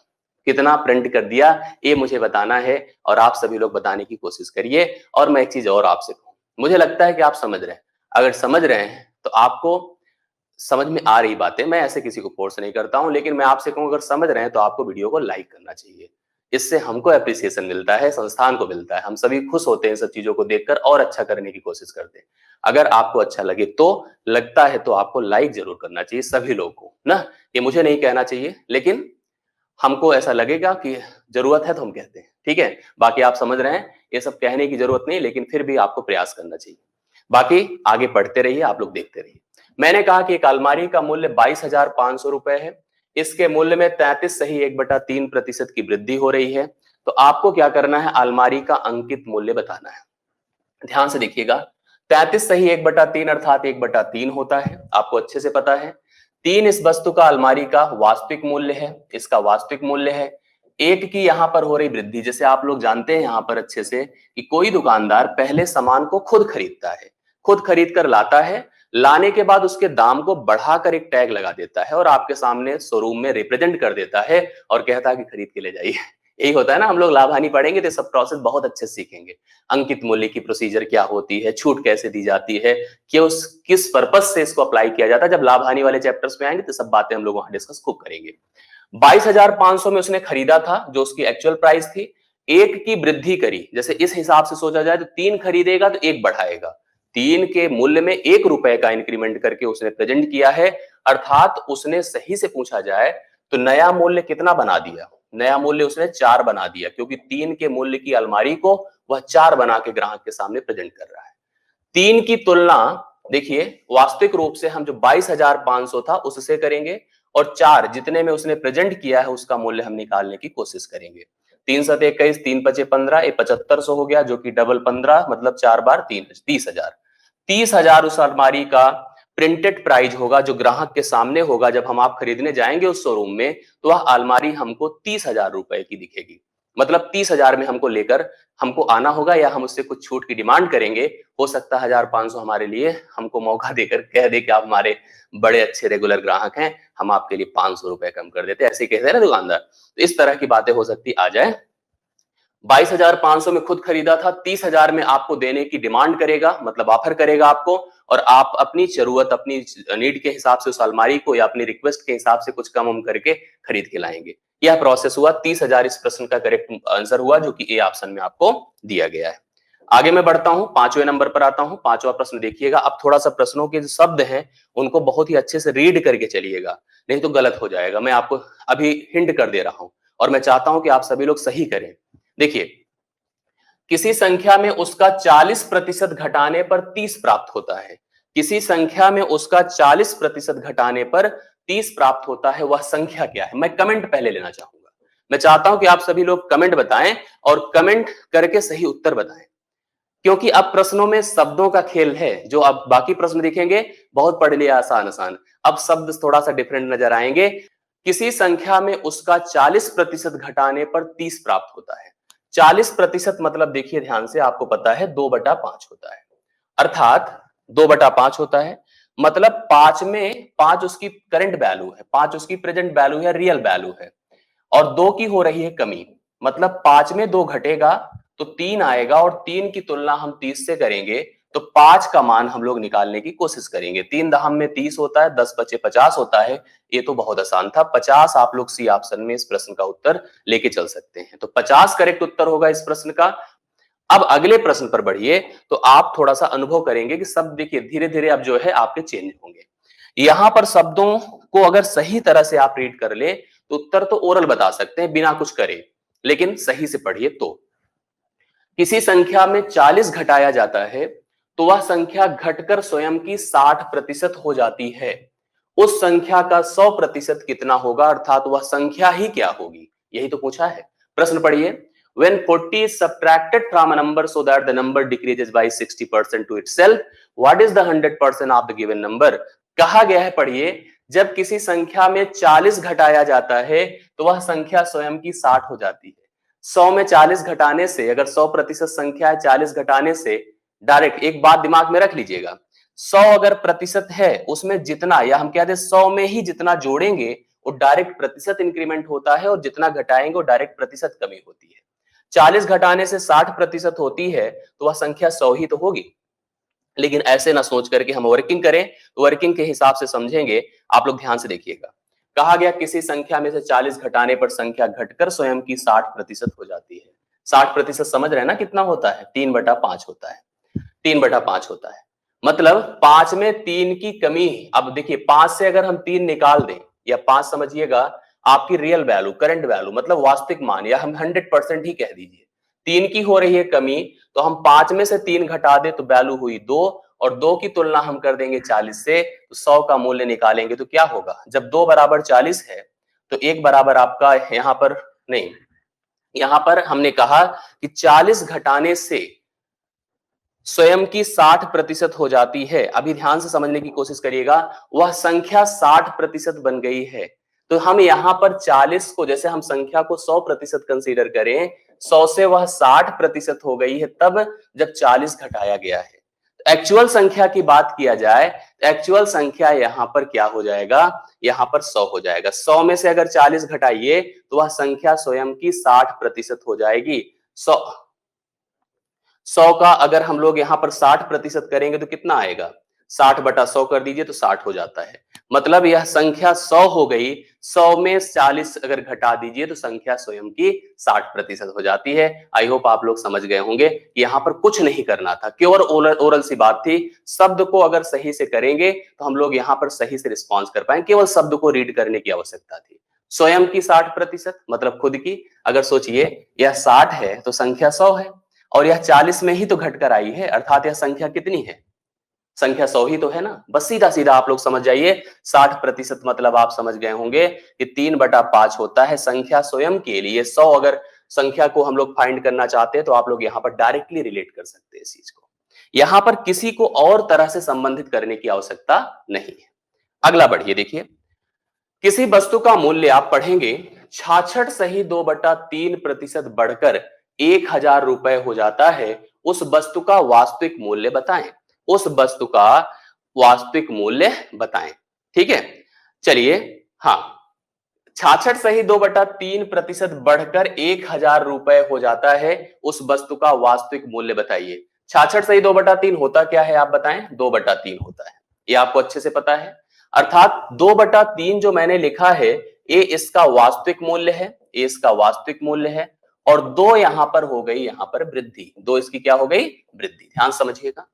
कितना प्रिंट कर दिया ये मुझे बताना है, और आप सभी लोग बताने की कोशिश करिए। और मैं एक चीज और आपसे कहूं, मुझे लगता है कि आप समझ रहे हैं। अगर समझ रहे हैं तो आपको समझ में आ रही बातें, मैं ऐसे किसी को फोर्स नहीं करता हूं, लेकिन मैं आपसे कहूं अगर समझ रहे हैं तो आपको वीडियो को लाइक करना चाहिए। इससे हमको एप्रिसिएशन मिलता है, संस्थान को मिलता है, हम सभी खुश होते हैं सब चीजों को देखकर और अच्छा करने की कोशिश करते हैं। अगर आपको अच्छा लगे तो, लगता है तो आपको लाइक जरूर करना चाहिए सभी लोगों को ना। ये मुझे नहीं कहना चाहिए, लेकिन हमको ऐसा लगेगा कि जरूरत है तो हम कहते हैं, ठीक है। बाकी आप समझ रहे हैं, ये सब कहने की जरूरत नहीं, लेकिन फिर भी आपको प्रयास करना चाहिए। बाकी आगे पढ़ते रहिए, आप लोग देखते रहिए। मैंने कहा कि एक अलमारी का मूल्य 22,500 रुपए है, इसके मूल्य में 33.1/3% की वृद्धि हो रही है। तो आपको क्या करना है, अलमारी का अंकित मूल्य बताना है। ध्यान से देखिएगा, 33.1/3 अर्थात 1/3 होता है, आपको अच्छे से पता है। 3 इस वस्तु का अलमारी का वास्तविक मूल्य है, इसका वास्तविक मूल्य है। एक की यहां पर हो रही वृद्धि, जैसे आप लोग जानते हैं यहां पर अच्छे से कि कोई दुकानदार पहले सामान को खुद खरीदता है, खुद खरीद कर लाता है, लाने के बाद उसके दाम को बढ़ाकर एक टैग लगा देता है और आपके सामने शोरूम में रिप्रेजेंट कर देता है और कहता है कि खरीद के ले जाइए। यही होता है ना, हम लोग लाभ हानि पढ़ेंगे तो सब प्रोसेस बहुत अच्छे से सीखेंगे। अंकित मूल्य की प्रोसीजर क्या होती है, छूट कैसे दी जाती है, कि उस किस पर्पज से इसको अप्लाई किया जाता है। जब लाभ हानि वाले चैप्टर्स में आएंगे तो सब बातें हम लोग वहां डिस्कस खूब करेंगे। 22,500 में उसने खरीदा था, जो उसकी एक्चुअल प्राइस थी। एक की वृद्धि करी, जैसे इस हिसाब से सोचा जाए तो 3 खरीदेगा तो 1 बढ़ाएगा। 3 के मूल्य में 1 रुपए का इंक्रीमेंट करके उसने प्रेजेंट किया है, अर्थात उसने सही से पूछा जाए तो नया मूल्य कितना बना दिया, नया मूल्य उसने 4 बना दिया, क्योंकि 3 के मूल्य की अलमारी को वह 4 बना के ग्राहक के सामने प्रेजेंट कर रहा है। 3 की तुलना देखिए वास्तविक रूप से हम जो 22,500 था उससे करेंगे, और 4 जितने में उसने प्रेजेंट किया है उसका मूल्य हम निकालने की कोशिश करेंगे। 3 7 21, 3 5 15, ये 7500 हो गया, जो कि डबल 15 मतलब 4 बार 3 30,000। 30,000 उस अलमारी का प्रिंटेड प्राइस होगा, जो ग्राहक के सामने होगा। जब हम आप खरीदने जाएंगे उस शोरूम में तो वह अलमारी हमको 30,000 रुपए की दिखेगी। मतलब 30,000 में हमको आना होगा, या हम उससे कुछ छूट की डिमांड करेंगे। हो सकता है 1,500 हमारे लिए हमको मौका देकर कह दे कि आप हमारे बड़े अच्छे रेगुलर ग्राहक हैं, हम आपके लिए 500 रुपए कम कर देते, ऐसे कहते हैं ना दुकानदार। तो इस तरह की बातें हो सकती आ जाए। 22,500 में खुद खरीदा था, 30,000 में आपको देने की डिमांड करेगा, मतलब ऑफर करेगा आपको, और आप अपनी जरूरत, अपनी नीड के हिसाब से उस अलमारी को या अपनी रिक्वेस्ट के हिसाब से कुछ कम करके खरीद के लाएंगे। यह प्रोसेस हुआ। 30,000 इस प्रश्न का करेक्ट आंसर हुआ, जो कि ए ऑप्शन में आपको दिया गया है। आगे मैं बढ़ता हूं, 5वें नंबर पर आता हूं। 5वां प्रश्न देखिएगा। अब थोड़ा सा प्रश्नों के जो शब्द हैं उनको बहुत ही अच्छे से रीड करके चलिएगा, नहीं तो गलत हो जाएगा। मैं आपको अभी हिंट कर दे रहा हूं और मैं चाहता हूं कि आप सभी लोग सही करें। देखिए, किसी संख्या में उसका 40% घटाने पर 30 प्राप्त होता है। किसी संख्या में उसका 40% घटाने पर 30 प्राप्त होता है, वह संख्या क्या है? मैं कमेंट पहले लेना चाहूंगा। मैं चाहता हूं कि आप सभी लोग कमेंट बताएं और कमेंट करके सही उत्तर बताएं, क्योंकि अब प्रश्नों में शब्दों का खेल है। जो अब बाकी प्रश्न दिखेंगे बहुत पढ़ लिया आसान आसान, अब शब्द थोड़ा सा डिफरेंट नजर आएंगे। किसी संख्या में उसका 40% घटाने पर 30 प्राप्त होता है। 40% मतलब देखिए ध्यान से, आपको पता है 2/5 होता है, अर्थात 2/5 होता है। मतलब 5 में 5 उसकी करंट वैल्यू है, 5 उसकी प्रेजेंट वैल्यू है, रियल वैल्यू है, और 2 की हो रही है कमी। मतलब 5 में 2 घटेगा तो 3 आएगा, और 3 की तुलना हम 30 से करेंगे तो 5 का मान हम लोग निकालने की कोशिश करेंगे। 3 दहम में 30 होता है, 10 बचे 50 होता है। ये तो बहुत आसान था। 50 आप लोग सी ऑप्शन में इस प्रश्न का उत्तर लेके चल सकते हैं। तो 50 करेक्ट उत्तर होगा इस प्रश्न का। अब अगले प्रश्न पर बढ़िए, तो आप थोड़ा सा अनुभव करेंगे कि शब्द देखिए धीरे धीरे अब जो है आपके चेंज होंगे। यहां पर शब्दों को अगर सही तरह से आप रीड कर ले तो उत्तर तो ओरल बता सकते हैं बिना कुछ करे, लेकिन सही से पढ़िए। तो किसी संख्या में 40 घटाया जाता है तो वह संख्या घटकर स्वयं की 60% हो जाती है। उस संख्या का 100% कितना होगा, अर्थात वह संख्या ही क्या होगी? यही तो पूछा है। प्रश्न पढ़िए। When 40 is subtracted from a number so that the number decreases by 60% to itself, what is the 100% of the given number? कहा गया है, पढ़िए, जब किसी संख्या में 40 घटाया जाता है तो वह संख्या स्वयं की 60 हो जाती है। 100 में 40 घटाने से, अगर 100% संख्या है, 40 घटाने से डायरेक्ट एक बात दिमाग में रख लीजिएगा, 100 अगर प्रतिशत है उसमें जितना, या हम कहते हैं 100 में ही जितना जोड़ेंगे वो डायरेक्ट प्रतिशत इंक्रीमेंट होता है, और जितना घटाएंगे वो डायरेक्ट प्रतिशत कमी होती है। 40 घटाने से 60% होती है तो वह संख्या 100 ही तो होगी। लेकिन ऐसे ना सोच करके हम वर्किंग करें, वर्किंग के हिसाब से समझेंगे। आप लोग ध्यान से देखिएगा। कहा गया किसी संख्या में से 40 घटाने पर संख्या घटकर स्वयं की 60% हो जाती है। 60% समझ रहे हैं ना कितना होता है? 3/5 होता है। 3/5 होता है, मतलब 5 में 3 की कमी। अब देखिए 5 से अगर हम 3 निकाल दें, या 5 समझिएगा आपकी रियल वैल्यू, करंट वैल्यू, मतलब वास्तविक मान, या हम 100% ही कह दीजिए। 3 की हो रही है कमी, तो हम 5 में से 3 घटा दे तो वैल्यू हुई 2, और 2 की तुलना हम कर देंगे 40 से, तो 100 का मूल्य निकालेंगे तो क्या होगा? जब 2 बराबर 40 है तो 1 बराबर आपका यहां पर नहीं, यहां पर हमने कहा कि 40 घटाने से स्वयं की 60% हो जाती है। अभी ध्यान से समझने की कोशिश करिएगा, वह संख्या 60% बन गई है। तो हम यहां पर 40 को, जैसे हम संख्या को 100% कंसीडर करें, 100 से वह 60% हो गई है तब जब 40 घटाया गया है। एक्चुअल संख्या की बात किया जाए तो एक्चुअल संख्या यहां पर क्या हो जाएगा? यहां पर 100 हो जाएगा। 100 में से अगर 40 घटाइए तो वह संख्या स्वयं की 60% हो जाएगी। 100 का अगर हम लोग यहां पर 60% करेंगे तो कितना आएगा? 60/100 कर दीजिए तो 60 हो जाता है। मतलब यह संख्या 100 हो गई। 100 में 40 अगर घटा दीजिए तो संख्या स्वयं की 60% हो जाती है। आई होप आप लोग समझ गए होंगे। यहाँ पर कुछ नहीं करना था, केवल ओरल सी बात थी। शब्द को अगर सही से करेंगे तो हम लोग यहाँ पर सही से रिस्पॉन्स कर पाएंगे। केवल शब्द को रीड करने की आवश्यकता थी। स्वयं की 60% मतलब खुद की। अगर सोचिए यह 60 है तो संख्या 100 है, और यह 40 में ही तो घटकर आई है, अर्थात यह संख्या कितनी है? संख्या 100 ही तो है ना। बस सीधा सीधा आप लोग समझ जाइए। 60% मतलब आप समझ गए होंगे कि 3/5 होता है संख्या स्वयं के लिए। 100 अगर संख्या को हम लोग फाइंड करना चाहते हैं तो आप लोग यहाँ पर डायरेक्टली रिलेट कर सकते हैं इस चीज को। यहाँ पर किसी को और तरह से संबंधित करने की आवश्यकता नहीं है। अगला बढ़िए, देखिए, किसी वस्तु का मूल्य आप पढ़ेंगे 66 सही 2/3% बढ़कर 1000 रुपए हो जाता है, उस वस्तु का वास्तविक मूल्य बताएं। उस वस्तु का वास्तविक मूल्य बताएं। ठीक है, चलिए। हाँ, 66 सही 2/3% बढ़कर 1000 रुपए हो जाता है, उस वस्तु का वास्तविक मूल्य बताइए। 66 सही 2/3 होता क्या है आप बताएं? 2/3 होता है, ये आपको अच्छे से पता है। अर्थात 2/3 जो मैंने लिखा है, ये इसका वास्तविक मूल्य है, ये इसका वास्तविक मूल्य है, और 2 यहां पर हो गई, यहां पर वृद्धि, 2 इसकी क्या हो गई? वृद्धि। ध्यान समझिएगा।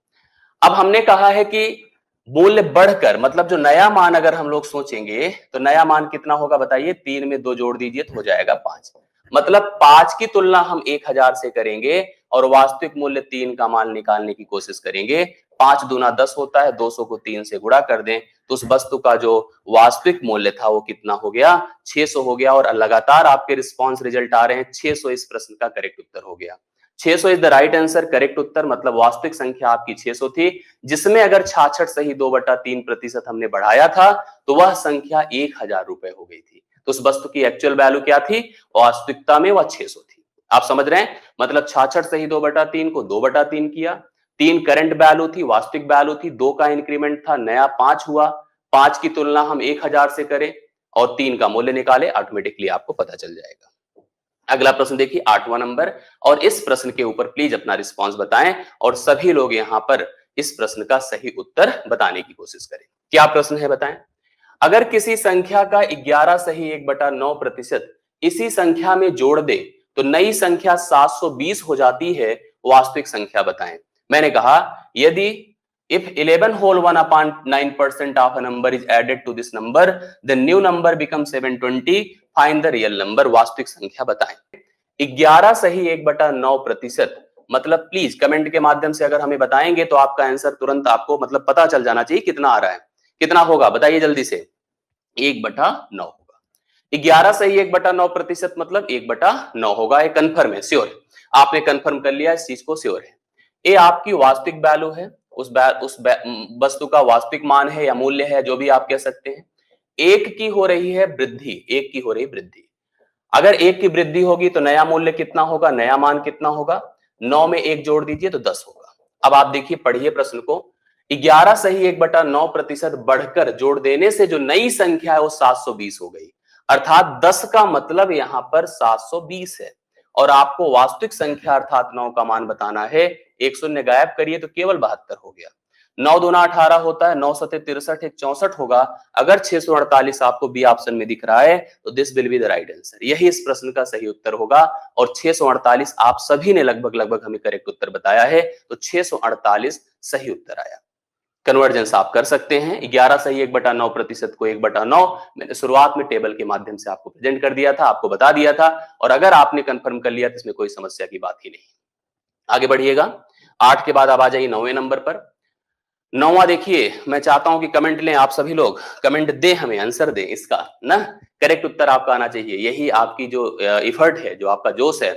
अब हमने कहा है कि मूल्य बढ़कर, मतलब जो नया मान अगर हम लोग सोचेंगे तो नया मान कितना होगा बताइए? 3 में 2 जोड़ दीजिए तो हो जाएगा 5। मतलब 5 की तुलना हम 1000 से करेंगे और वास्तविक मूल्य 3 का मान निकालने की कोशिश करेंगे। 5 दूना 10 होता है, 200 को 3 से गुणा कर दें तो उस वस्तु का जो वास्तविक मूल्य था वो कितना हो गया? 600 हो गया। और लगातार आपके रिस्पॉन्स रिजल्ट आ रहे हैं, 600 इस प्रश्न का करेक्ट उत्तर हो गया। 600 is the right answer, correct उत्तर। मतलब वास्तविक संख्या आपकी 600 थी, जिसमें अगर 66 सही 2/3% हमने बढ़ाया था तो वह संख्या 1000 रुपए हो गई थी। तो उस वस्तु की एक्चुअल वैल्यू क्या थी? वास्तविकता में वह 600 थी। आप समझ रहे हैं? मतलब 66 सही 2/3 को 2/3 किया, 3 करंट वैल्यू थी, वास्तविक वैल्यू थी, 2 का इंक्रीमेंट था, नया 5 हुआ, 5 की तुलना हम 1000 से करें और 3 का मूल्य निकाले, ऑटोमेटिकली आपको पता चल जाएगा। अगला प्रश्न देखिए, 8वां नंबर, और इस प्रश्न के ऊपर प्लीज अपना रिस्पांस बताएं और सभी लोग यहां पर इस प्रश्न का सही उत्तर बताने की कोशिश करें। क्या प्रश्न है बताएं? अगर किसी संख्या का 11 सही 1/9% इसी संख्या में जोड़ दे तो नई संख्या 720 हो जाती है, वास्तविक संख्या बताएं। मैंने कहा यदि if 11 whole 1/9% of a number is added to this number, the new number becomes 720. Find the real number. वास्तविक संख्या बताएं। 11 सही 1/9%, मतलब प्लीज कमेंट के माध्यम से अगर हमें बताएंगे तो आपका आंसर तुरंत आपको मतलब पता चल जाना चाहिए कितना आ रहा है। कितना होगा बताइए जल्दी से? 1/9 होगा। 11 सही 1/9% मतलब 1/9 होगा। ये कंफर्म है, श्योर। आपने कंफर्म कर लिया इस चीज को, श्योर है। ये आपकी वास्तविक वैल्यू है, उस वस्तु का वास्तविक मान है या मूल्य है, जो भी आप कह सकते हैं। 1 की हो रही है वृद्धि, 1 की हो रही वृद्धि। अगर 1 की वृद्धि होगी तो नया मूल्य कितना होगा? नया मान कितना होगा? 9 में 1 जोड़ दीजिए तो 10 होगा। अब आप देखिए, पढ़िए प्रश्न को। 11 सही 1/9% बढ़कर जोड़ देने से जो नई संख्या है वो 720 हो गई। अर्थात 10 का मतलब यहां पर 720 है और आपको वास्तविक संख्या अर्थात 9 का मान बताना है। एक शून्य गायब करिए तो केवल 72 हो गया। 9 दूना 18 होता है, 9 सते 63, एक 64 होगा। अगर 648 आपको बी ऑप्शन में दिख रहा है तो this will be the right answer. यही इस प्रश्न का सही उत्तर होगा। और 648 आप सभी ने लगभग हमें करेक्ट उत्तर बताया है, तो 648 सही उत्तर आया। कन्वर्जेंस आप कर सकते हैं। 11 सही 1/9% को 1/9 मैंने शुरुआत में टेबल के माध्यम से आपको प्रेजेंट कर दिया था, आपको बता दिया था। और अगर आपने कंफर्म कर लिया तो इसमें कोई समस्या की बात ही नहीं। आगे बढ़िएगा। 8 के बाद आप आ जाइए 9वें नंबर पर। 9वां देखिए, मैं चाहता हूं कि कमेंट लें आप सभी लोग, कमेंट दें, हमें आंसर दें इसका ना। करेक्ट उत्तर आपका आना चाहिए। यही आपकी जो इफर्ट है, जो आपका जोश है,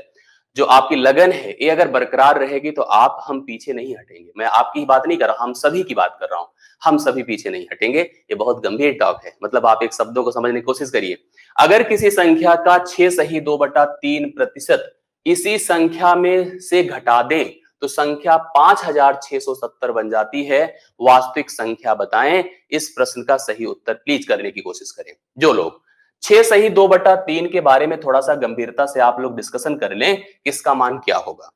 जो आपकी लगन है, ये अगर बरकरार रहेगी तो आप हम पीछे नहीं हटेंगे। मैं आपकी ही बात नहीं कर रहा, हम सभी की बात कर रहा हूं। हम सभी पीछे नहीं हटेंगे। ये बहुत गंभीर टॉक है। मतलब आप एक शब्दों को समझने की कोशिश करिए। अगर किसी संख्या का 6 सही 2/3% इसी संख्या में से घटा दें तो संख्या 5670 बन जाती है। वास्तविक संख्या बताएं। इस प्रश्न का सही उत्तर प्लीज करने की कोशिश करें। जो लोग 6 सही 2/3 के बारे में थोड़ा सा गंभीरता से आप लोग डिस्कशन कर लें, इसका मान क्या होगा।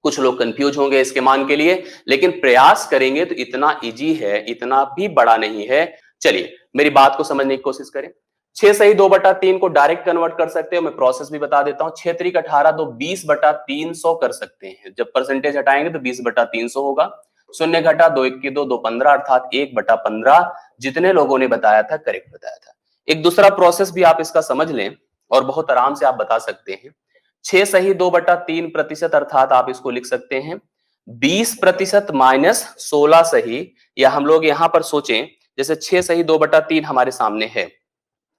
कुछ लोग कंफ्यूज होंगे इसके मान के लिए, लेकिन प्रयास करेंगे तो इतना इजी है, इतना भी बड़ा नहीं है। चलिए मेरी बात को समझने की कोशिश करें। 6 सही 2/3 को डायरेक्ट कन्वर्ट कर सकते हो, मैं प्रोसेस भी बता देता हूं। 6 3 18 तो 20/300 कर सकते हैं। जब परसेंटेज हटाएंगे तो 20/300 होगा। शून्य घटा, 2 1 की 2, 2 15, अर्थात 1/15 जितने लोगों ने बताया था करेक्ट बताया था। एक दूसरा प्रोसेस भी आप इसका समझ लें और बहुत आराम से आप बता सकते हैं। 6 सही 2/3% अर्थात आप इसको लिख सकते हैं 20% माइनस 16 सही, या हम लोग यहां पर सोचें जैसे 6 सही 2/3 हमारे सामने है।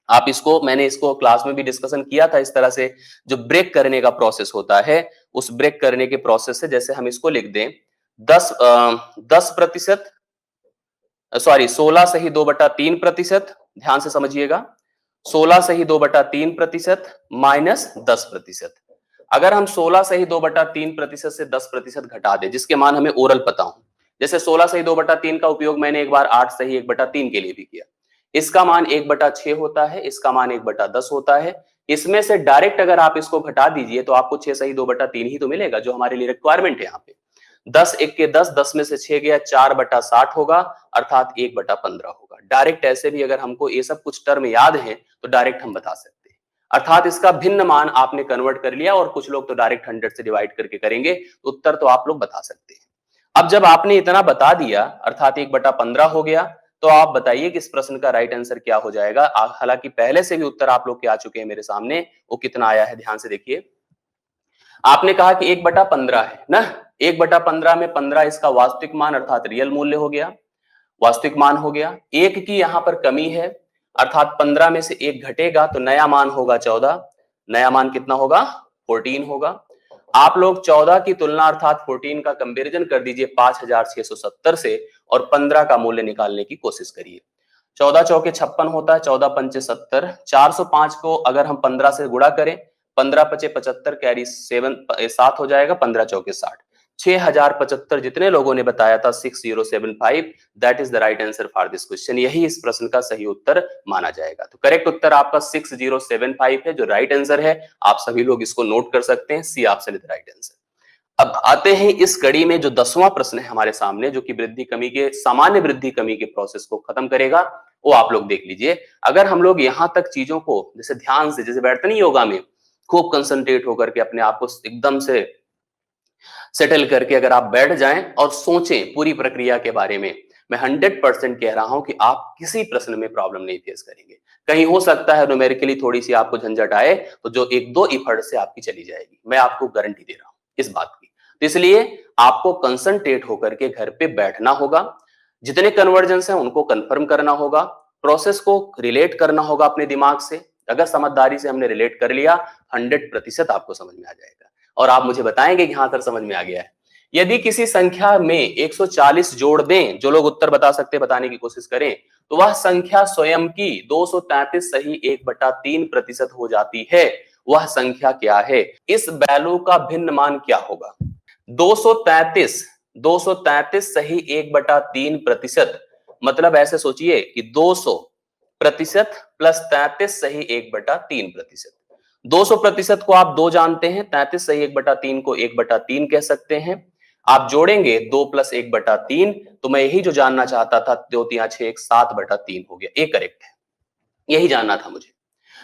आप इसको, मैंने इसको क्लास में भी डिस्कशन किया था, इस तरह से जो ब्रेक करने का प्रोसेस होता है, उस ब्रेक करने के प्रोसेस से जैसे हम इसको लिख दें 10% सॉरी 16 सही 2/3%। ध्यान से समझिएगा, 16 सही 2/3% माइनस 10%। अगर हम 16 सही 2/3% से 10% घटा दे, जिसके मान हमें ओरल पता हो, जैसे 16 सही 2/3 का उपयोग मैंने एक बार 8 सही 1/3 के लिए भी किया, इसका मान 1/6 होता है, इसका मान 1/10 होता है। इसमें से डायरेक्ट अगर आप इसको घटा दीजिए तो आपको 6 सही 2/3 ही तो मिलेगा, जो हमारे लिए रिक्वायरमेंट है यहाँ पे। 10 1 के 10, 10 में से 6 गया, 4/60 होगा, अर्थात 1/15 होगा। डायरेक्ट ऐसे भी अगर हमको ये सब कुछ टर्म याद है तो डायरेक्ट हम बता सकते हैं। अर्थात इसका भिन्न मान आपने कन्वर्ट कर लिया, और कुछ लोग तो डायरेक्ट 100 से डिवाइड करके करेंगे, तो उत्तर तो आप लोग बता सकते हैं। अब जब आपने इतना बता दिया, अर्थात 1/15 हो गया, तो आप बताइए कि इस प्रश्न का राइट आंसर क्या हो जाएगा। हालांकि पहले से भी उत्तर आप लोग के आ चुके हैं मेरे सामने, वो कितना आया है ध्यान से देखिए। आपने कहा कि 1/15 है ना, 1/15 में 15 इसका वास्तविक मान अर्थात रियल मूल्य हो गया, वास्तविक मान हो गया। एक की यहां पर कमी है, अर्थात 15 में से एक घटेगा तो नया मान होगा 14। नया मान कितना होगा? 14 होगा। आप लोग 14 की तुलना अर्थात 14 का कंपैरिजन कर दीजिए 5670 से, और 15 का मूल्य निकालने की कोशिश करिए। 14 चौके 56 होता है, 14 पंचे 70, 405 को अगर हम 15 से गुणा करें, 15 पचे 75, कैरी 7 हो जाएगा, 15 चौके 60, 6075 जितने लोगों ने बताया था 6075, that is the right answer for this question. यही इस प्रश्न का सही उत्तर माना जाएगा। तो करेक्ट उत्तर आपका 6075 है, जो राइट आंसर है। आप सभी लोग इसको नोट कर सकते हैं, C option is the right answer. अब आते हैं इस कड़ी में जो 10वां प्रश्न है हमारे सामने, जो कि वृद्धि कमी के सामान्य वृद्धि कमी के प्रोसेस को खत्म करेगा, वो आप लोग देख लीजिए। अगर हम लोग यहां तक चीजों को जैसे ध्यान से, जैसे बैठते नहीं योगा में, खूब कंसंट्रेट होकर के अपने आप को एकदम से सेटल करके अगर आप बैठ जाएं और सोचें पूरी प्रक्रिया के बारे में, मैं 100% कह रहा हूं कि आप किसी प्रश्न में प्रॉब्लम नहीं फेस करेंगे। कहीं हो सकता है न्यूमेरिकली थोड़ी सी आपको झंझट आए, तो जो 1-2 इफर्ट से आपकी चली जाएगी, मैं आपको गारंटी दे रहा हूं इस बात की। तो इसलिए आपको कंसंट्रेट होकर के घर पे बैठना होगा, जितने कन्वर्जन्स हैं उनको कंफर्म करना होगा, प्रोसेस को रिलेट करना होगा अपने दिमाग से। अगर समझदारी से हमने रिलेट कर लिया, 100% आपको समझ में आ जाएगा, और आप मुझे बताएंगे कि हाँ सर समझ में आ गया है। यदि किसी संख्या में 140 जोड़ दें, जो लोग उत्तर बता सकते बताने की कोशिश करें, तो वह संख्या स्वयं की 233 सही 1/3% हो जाती है। वह संख्या क्या है? इस वैल्यू का भिन्न मान क्या होगा? 233 233 सही 1/3%, मतलब ऐसे सोचिए कि 200% प्लस 33 सही 1/3%। 200% को आप 2 जानते हैं, 33 सही 1/3 को 1/3 कह सकते हैं। आप जोड़ेंगे 2 प्लस 1/3, तो मैं यही जो जानना चाहता था, 2 3 6 7/3 हो गया। ये करेक्ट है, यही जानना था मुझे।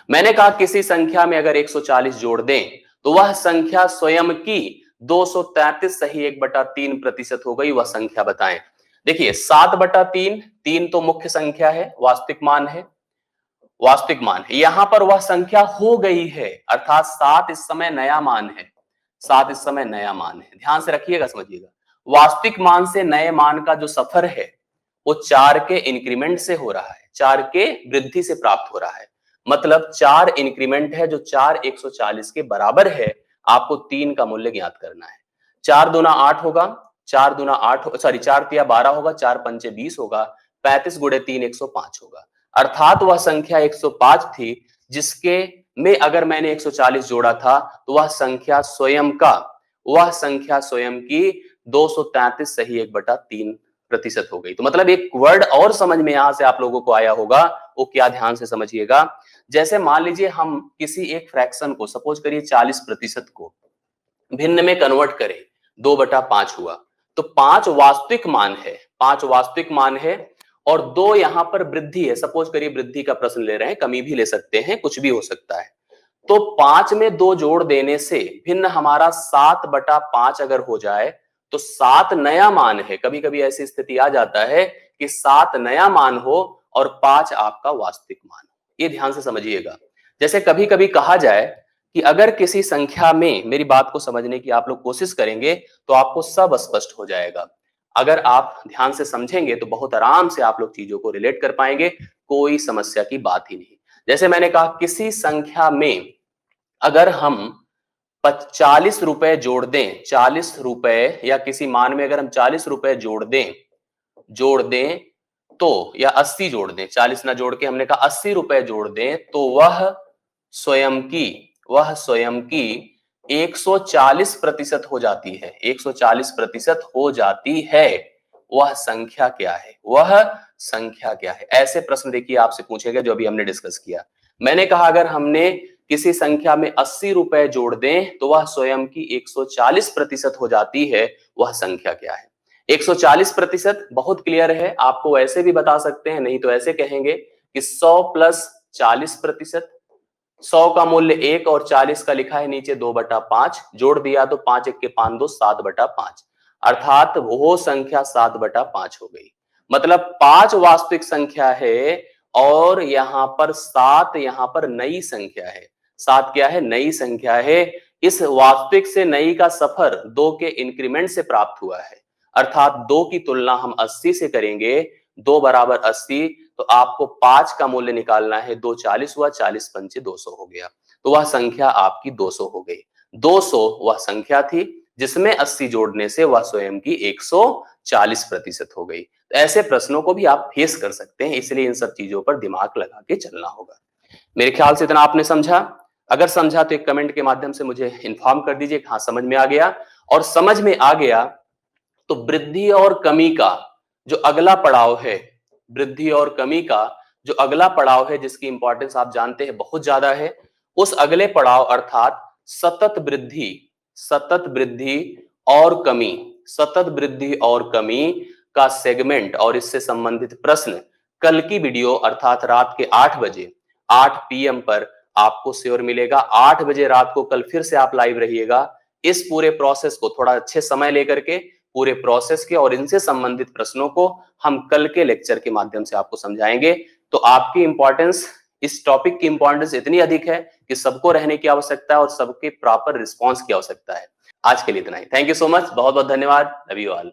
मैंने कहा किसी संख्या में अगर 140 जोड़ दें, तो वह संख्या स्वयं की 233 सही 1/3% हो गई। वह संख्या बताएं। देखिए 7/3, 3 तो मुख्य संख्या है, वास्तविक मान है, वास्तविक मान है। यहां पर वह संख्या हो गई है, अर्थात 7 इस समय नया मान है, 7 इस समय नया मान है। ध्यान से रखिएगा, समझिएगा। वास्तविक मान से नए मान का जो सफर है, वो 4 के इंक्रीमेंट से हो रहा है, 4 के वृद्धि से प्राप्त हो रहा है। मतलब 4 इंक्रीमेंट है, जो 4 140 के बराबर है। आपको 3 का मूल्य ज्ञात करना है। 4 दूना 8 होगा, 4 दूना 8 सॉरी 4 तिया 12 होगा, 4 पंचे 20 होगा, 35 गुणे 3 105 होगा। अर्थात वह संख्या 105 थी, जिसके में अगर मैंने 140 जोड़ा था, तो वह संख्या स्वयं की 233 सही 1/3% हो गई। तो मतलब एक वर्ड और समझ में यहां से आप लोगों को आया होगा, वो क्या, ध्यान से समझिएगा। जैसे मान लीजिए हम किसी एक फ्रैक्शन को, सपोज करिए 40% को भिन्न में कन्वर्ट करें, 2/5 हुआ, तो 5 वास्तविक मान है, 5 वास्तविक मान है, और 2 यहां पर वृद्धि है। सपोज करिए वृद्धि का प्रश्न ले रहे हैं, कमी भी ले सकते हैं, कुछ भी हो सकता है। तो 5 में 2 जोड़ देने से भिन्न हमारा 7/5 अगर हो जाए, तो 7 नया मान है। कभी कभी ऐसी स्थिति आ जाता है कि 7 नया मान हो और 5 आपका वास्तविक मान हो। ये ध्यान से समझिएगा। जैसे कभी कभी कहा जाए कि अगर किसी संख्या में, मेरी बात को समझने की आप लोग कोशिश करेंगे तो आपको सब स्पष्ट हो जाएगा। अगर आप ध्यान से समझेंगे तो बहुत आराम से आप लोग चीजों को रिलेट कर पाएंगे, कोई समस्या की बात ही नहीं। जैसे मैंने कहा किसी संख्या में अगर हम 40 रुपए जोड़ दें, 40 रुपए, या किसी मान में अगर हम 40 रुपए जोड़ दें, तो, या 80 जोड़ दें, 40 ना जोड़ के हमने कहा 80 रुपए जोड़ दें, तो वह स्वयं की 140% हो जाती है, 140% हो जाती है। वह संख्या क्या है? वह संख्या क्या है? ऐसे प्रश्न देखिए आपसे पूछेगा जो अभी हमने डिस्कस किया। मैंने कहा अगर हमने किसी संख्या में 80 रुपए जोड़ दें तो वह स्वयं की 140% हो जाती है, वह संख्या क्या है? 140% बहुत क्लियर है, आपको ऐसे भी बता सकते हैं, नहीं तो ऐसे कहेंगे कि 100 प्लस 40%। 100 का मूल्य 1 और 40 का लिखा है नीचे 2/5, जोड़ दिया तो 5 1 के 5 2 7/5, अर्थात वो संख्या 7/5 हो गई। मतलब 5 वास्तविक संख्या है और यहां पर 7 यहां पर नई संख्या है। 7 क्या है? नई संख्या है। इस वास्तविक से नई का सफर 2 के इंक्रीमेंट से प्राप्त हुआ है, अर्थात 2 की तुलना हम 80 से करेंगे, 2 बराबर 80, तो आपको 5 का मूल्य निकालना है, 2 40 हुआ, 40 पंचे 200 हो गया, तो वह संख्या आपकी 200 हो गई। 200 वह संख्या थी जिसमें 80 जोड़ने से वह स्वयं की 140% हो गई। तो ऐसे प्रश्नों को भी आप फेस कर सकते हैं, इसलिए इन सब चीजों पर दिमाग लगा के चलना होगा। मेरे ख्याल से इतना आपने समझा। अगर समझा तो एक कमेंट के माध्यम से मुझे इन्फॉर्म कर दीजिए हाँ समझ में आ गया, और समझ में आ गया तो वृद्धि और कमी का जो अगला पड़ाव है, वृद्धि और कमी का जो अगला पड़ाव है, जिसकी इंपॉर्टेंस आप जानते हैं बहुत ज्यादा है, उस अगले पड़ाव अर्थात सतत वृद्धि और कमी, सतत वृद्धि और कमी का सेगमेंट और इससे संबंधित प्रश्न कल की वीडियो अर्थात रात के 8 बजे 8 PM पर आपको श्योर मिलेगा। 8 बजे रात को कल फिर से आप लाइव रहिएगा। इस पूरे प्रोसेस को थोड़ा अच्छे समय लेकर के पूरे प्रोसेस के और इनसे संबंधित प्रश्नों को हम कल के लेक्चर के माध्यम से आपको समझाएंगे। तो आपकी इंपॉर्टेंस, इस टॉपिक की इंपॉर्टेंस इतनी अधिक है कि सबको रहने की आवश्यकता है और सबके प्रॉपर रिस्पॉन्स की आवश्यकता है। आज के लिए इतना ही। थैंक यू सो मच, बहुत बहुत धन्यवाद। Love you all.